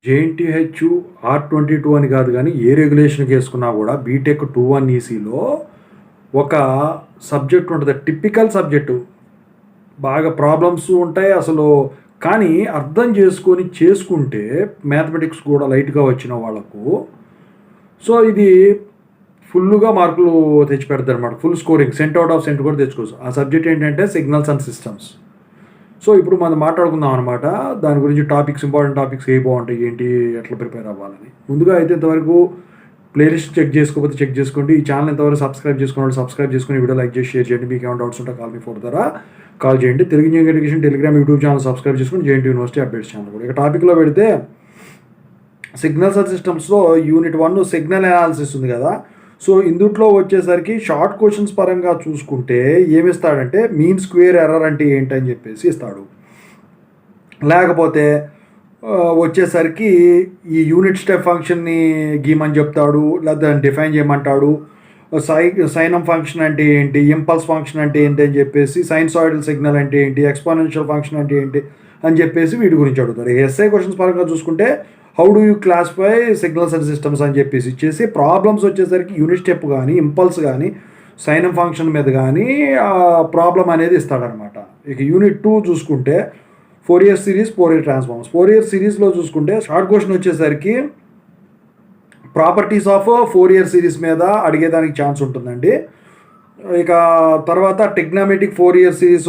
JNTH R22 అని కాదు కానీ ఏ రెగ్యులేషన్కి వేసుకున్నా కూడా బీటెక్ 2-1 ఈసీలో ఒక సబ్జెక్ట్ ఉంటుంది, టిపికల్ సబ్జెక్టు. బాగా ప్రాబ్లమ్స్ ఉంటాయి అసలు. కానీ అర్థం చేసుకుంటే మ్యాథమెటిక్స్ కూడా లైట్గా వచ్చిన వాళ్ళకు సో ఇది ఫుల్గా మార్కులు తెచ్చిపెడతారు అనమాట. Full scoring, cent out of cent కూడా తెచ్చుకోవచ్చు. ఆ సబ్జెక్ట్ ఏంటంటే సిగ్నల్స్ అండ్ సిస్టమ్స్. సో ఇప్పుడు మనం మాట్లాడుకుందాం అనమాట దాని గురించి. టాపిక్స్, ఇంపార్టెంట్ టాపిక్స్ ఏ బాగుంటాయి, ఏంటి, ఎట్లా ప్రిపేర్ అవ్వాలని. ముందుగా అయితే ఇంతవరకు ప్లేలిస్ట్ చెక్ చేసుకోకపోతే చెక్ చేసుకోండి. ఈ ఛానల్ ఇంతవరకు సబ్స్క్రైబ్ చేసుకుని సబ్స్క్రైబ్ చేసుకుని వీడియో లైక్ చేసి షేర్ చేయండి. మీకు ఏమైనా డౌట్స్ ఉంటే కాల్ మీ ఫోర్ ద్వారా కాల్ చేయండి. Telugu engineering education Telegram YouTube channel subscribe చేసుకుని జేఎన్టీ యూనివర్సిటీ అప్డేట్స్ ఛానల్ కూడా. ఇక టాపిక్లో పెడితే సిగ్నల్స్ అండ్ సిస్టమ్స్లో యూనిట్ 1 సిగ్నల్ అనాలిసిస్ ఉంది కదా. సో ఇందుట్లో వచ్చేసరికి షార్ట్ క్వశ్చన్స్ పరంగా చూసుకుంటే ఏమిస్తాడంటే మీన్ స్క్వేర్ ఎర్రర్ అంటే ఏంటని చెప్పేసి ఇస్తాడు. లేకపోతే వచ్చేసరికి ఈ యూనిట్ స్టెప్ ఫంక్షన్ని గీమని చెప్తాడు, లేదా దాన్ని డిఫైన్ చేయమంటాడు. సైనం ఫంక్షన్ అంటే ఏంటి, ఇంపల్స్ ఫంక్షన్ అంటే ఏంటి అని చెప్పేసి, సైన్సాయిడల్ సిగ్నల్ అంటే ఏంటి, ఎక్స్పోనెన్షియల్ ఫంక్షన్ అంటే ఏంటి అని చెప్పేసి వీటి గురించి అడుగుతారు. ఎస్ఐ క్వశ్చన్స్ పరంగా చూసుకుంటే how do you classify signals and systems అని చెప్పేసి ఇచ్చేసి, ప్రాబ్లమ్స్ వచ్చేసరికి యూనిట్ స్టెప్ కానీ, ఇంపల్స్ కానీ, సైనం ఫంక్షన్ మీద కానీ ప్రాబ్లం అనేది ఇస్తాడనమాట. ఇక యూనిట్ 2 చూసుకుంటే Fourier series, Fourier transforms. Fourier సిరీస్లో చూసుకుంటే షార్ట్ క్వశ్చన్ వచ్చేసరికి ప్రాపర్టీస్ ఆఫ్ ఫోరియర్ సిరీస్ మీద అడిగేదానికి ఛాన్స్ ఉంటుందండి. ఇక తర్వాత trigonometric Fourier series,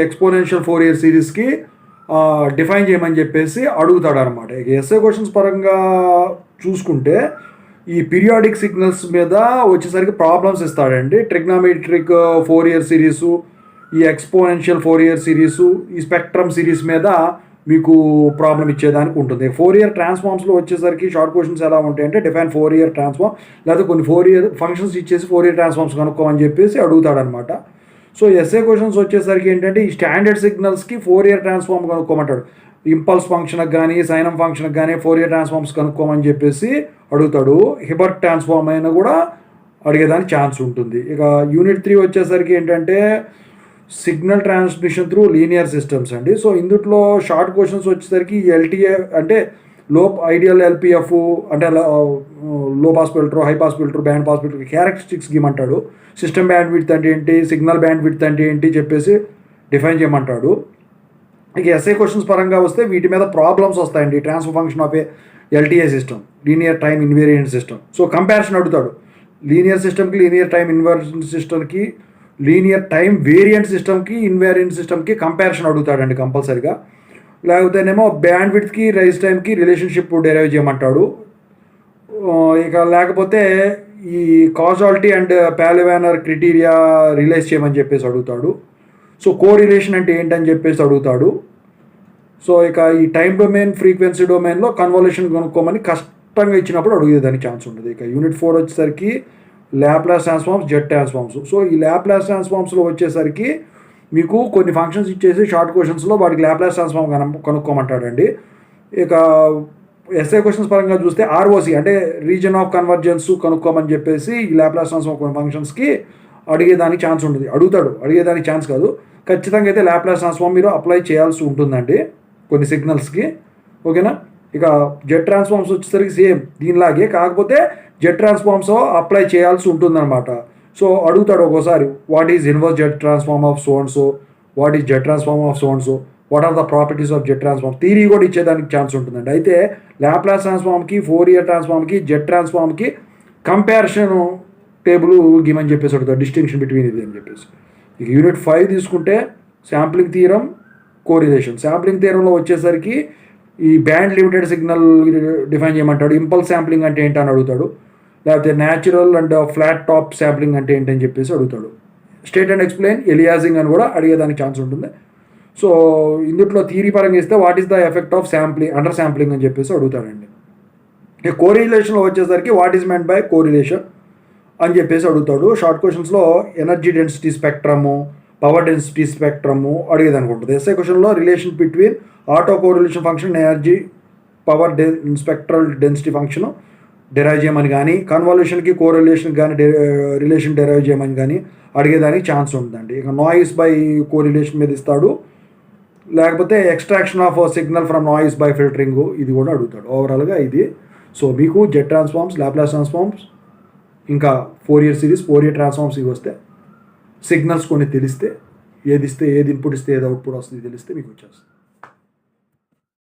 exponential Fourier సిరీస్కి డిఫైన్ చేయమని చెప్పేసి అడుగుతాడు అనమాట. ఇక ఎస్ఏ క్వశ్చన్స్ పరంగా చూసుకుంటే ఈ పీరియాడిక్ సిగ్నల్స్ మీద వచ్చేసరికి ప్రాబ్లమ్స్ ఇస్తాడండి. ట్రిగ్నామెట్రిక్ ఫోరియర్ సిరీసు, ఈ ఎక్స్పోనెన్షియల్ ఫోరియర్ సిరీసు, ఈ స్పెక్ట్రమ్ సిరీస్ మీద మీకు ప్రాబ్లం ఇచ్చేదానికి ఉంటుంది. ఫోరియర్ ట్రాన్స్ఫార్మ్స్లో వచ్చేసరికి షార్ట్ క్వశ్చన్స్ ఎలా ఉంటాయంటే డిఫైన్ ఫోరియర్ ట్రాన్స్ఫార్మ్, లేదా కొన్ని ఫోరియర్ ఫంక్షన్స్ ఇచ్చేసి ఫోరియర్ ట్రాన్స్ఫార్మ్స్ కనుక్కోమని చెప్పేసి అడుగుతాడనమాట. సో ఎస్ఏ క్వశ్చన్స్ వచ్చేసరికి ఏంటంటే ఈ స్టాండర్డ్ సిగ్నల్స్కి ఫోరియర్ ట్రాన్స్ఫార్మ్ కనుక్కోమంటాడు. ఇంపల్స్ ఫంక్షన్కి కానీ, సైనం ఫంక్షన్కి కానీ ఫోరియర్ ట్రాన్స్ఫార్మ్స్ కనుక్కోమని చెప్పేసి అడుగుతాడు. హిబర్ట్ ట్రాన్స్ఫార్మ్ అయినా కూడా అడిగేదానికి ఛాన్స్ ఉంటుంది. ఇక యూనిట్ 3 వచ్చేసరికి ఏంటంటే signal transmission through linear systems అండి. సో ఇందుట్లో షార్ట్ క్వశ్చన్స్ వచ్చేసరికి ఎల్టీఏ అంటే లో ఐడియల్ ఎల్పిఎఫ్ అంటే low pass filter, high pass filter, band pass filter characteristics గీమంటాడు. సిస్టమ్ బ్యాండ్ విడ్త్ అంటే ఏంటి, సిగ్నల్ బ్యాండ్ విడ్త్ అంటే ఏంటి చెప్పేసి డిఫైన్ చేయమంటాడు. ఇక ఎస్ఐ క్వశ్చన్స్ పరంగా వస్తే వీటి మీద ప్రాబ్లమ్స్ వస్తాయండి. Transfer function of A LTA system, linear time invariant system. So comparison అడుగుతాడు. లీనియర్ సిస్టమ్కి, లీనియర్ టైమ్ ఇన్వేరియంట్ సిస్టమ్కి, లీనియర్ టైమ్ వేరియంట్ సిస్టమ్కి, ఇన్వేరియంట్ సిస్టమ్కి కంపారిజన్ అడుగుతాడండి కంపల్సరీగా. లేకపోతేనేమో బ్యాండ్ విడ్త్కి, రైజ్ టైంకి రిలేషన్షిప్ డెరైవ్ చేయమంటాడు. ఇక లేకపోతే ఈ కాజాలిటీ అండ్ పాలివానర్ క్రైటీరియా రిలైజ్ చేయమని చెప్పేసి అడుగుతాడు. సో కోరిలేషన్ అంటే ఏంటని చెప్పేసి అడుగుతాడు. సో ఇక ఈ టైం డొమైన్, ఫ్రీక్వెన్సీ డొమైన్లో కన్వల్యూషన్ కనుక్కోమని కష్టంగా ఇచ్చినప్పుడు అడిగేదానికి ఛాన్స్ ఉంటుంది. ఇక యూనిట్ 4 వచ్చేసరికి Laplace transforms, jet transforms. So ఈ లాప్లాస్ ట్రాన్స్ఫార్మ్స్లో వచ్చేసరికి మీకు కొన్ని ఫంక్షన్స్ ఇచ్చేసి షార్ట్ క్వశ్చన్స్లో వాటికి లాప్లాస్ ట్రాన్స్ఫార్మ్ కనుక్కోమంటాడండి. ఇక ఎస్ఏ క్వశ్చన్స్ పరంగా చూస్తే ఆర్ఓసి అంటే రీజన్ ఆఫ్ కన్వర్జెన్స్ కనుక్కోమని చెప్పేసి ఈ లాప్లాస్ ట్రాన్స్ఫార్మ్ కొన్ని ఫంక్షన్స్కి అడిగేదానికి ఛాన్స్ ఉంటుంది. అడిగేదానికి ఛాన్స్ కాదు, ఖచ్చితంగా అయితే లాప్లాస్ ట్రాన్స్ఫార్మ్ మీరు అప్లై చేయాల్సి ఉంటుందండి కొన్ని సిగ్నల్స్కి. ఓకేనా. ఇక జెట్ ట్రాన్స్ఫార్మ్స్ వచ్చేసరికి సేమ్ దీనిలాగే, కాకపోతే జెట్ ట్రాన్స్ఫార్మ్స్ అప్లై చేయాల్సి ఉంటుందన్నమాట. సో అడుగుతాడు ఒక్కోసారి what is inverse Z transform of so and so, what is Z transform of so and so, what are the properties of Z transform. Theory కూడా ఇచ్చేదానికి chance ఉంటుందండి. అయితే లాప్లాస్ ట్రాన్స్ఫార్మ్కి, Fourier ట్రాన్స్ఫార్మ్కి, జెట్ ట్రాన్స్ఫార్మ్కి కంపారిజన్ టేబుల్ గిమని చెప్పేసి అడుగుతాడు, డిస్టింక్షన్ బిట్వీన్ ఇది అని చెప్పేసి. ఇక యూనిట్ 5 తీసుకుంటే శాంప్లింగ్ థియరం, కోరిలేషన్. శాంప్లింగ్ థియరంలో వచ్చేసరికి ఈ బ్యాండ్ లిమిటెడ్ సిగ్నల్ డిఫైన్ చేయమంటాడు. ఇంపల్స్ శాంప్లింగ్ అంటే ఏంటని అడుగుతాడు. లేకపోతే natural and flat top sampling అంటే ఏంటని చెప్పేసి అడుగుతాడు. స్టేట్ అండ్ ఎక్స్ప్లెయిన్, ఎలియాజింగ్ అని కూడా అడిగేదానికి ఛాన్స్ ఉంటుంది. సో ఇందుట్లో థియరీ పరంగా ఇస్తే what is the effect of sampling, under sampling అని చెప్పేసి అడుగుతాడండి. ఇక కోరిలేషన్లో వచ్చేసరికి what is meant by correlation అని చెప్పేసి అడుగుతాడు. షార్ట్ క్వశ్చన్స్లో energy density spectrum, power density spectrum అడిగేదానికి ఉంటుంది. ఎస్ఐ క్వశ్చన్లో relation between auto correlation function, energy, power spectral density function derive చేయమని కానీ, కన్వల్యూషన్కి, కోరిలేషన్కి కానీ రిలేషన్ డెరైవ్ చేయమని కానీ అడిగేదానికి ఛాన్స్ ఉంటుందండి. ఇక నాయిస్ బై కోరిలేషన్ మీద ఇస్తాడు. లేకపోతే extraction of signal from noise by filtering, ఇది కూడా అడుగుతాడు. ఓవరాల్గా ఇది. సో మీకు జెట్ ట్రాన్స్ఫార్మ్స్, లాప్లాస్ ట్రాన్స్ఫార్మ్స్, ఇంకా ఫోరియర్ సిరీస్, ఫోరియర్ ట్రాన్స్ఫార్మ్స్ ఇవి వస్తే, సిగ్నల్స్ కొన్ని తెలిస్తే, ఏది ఇస్తే ఏది ఇన్పుట్ ఇస్తే ఏది అవుట్పుట్ వస్తుంది తెలిస్తే మీకు వచ్చేస్తుంది.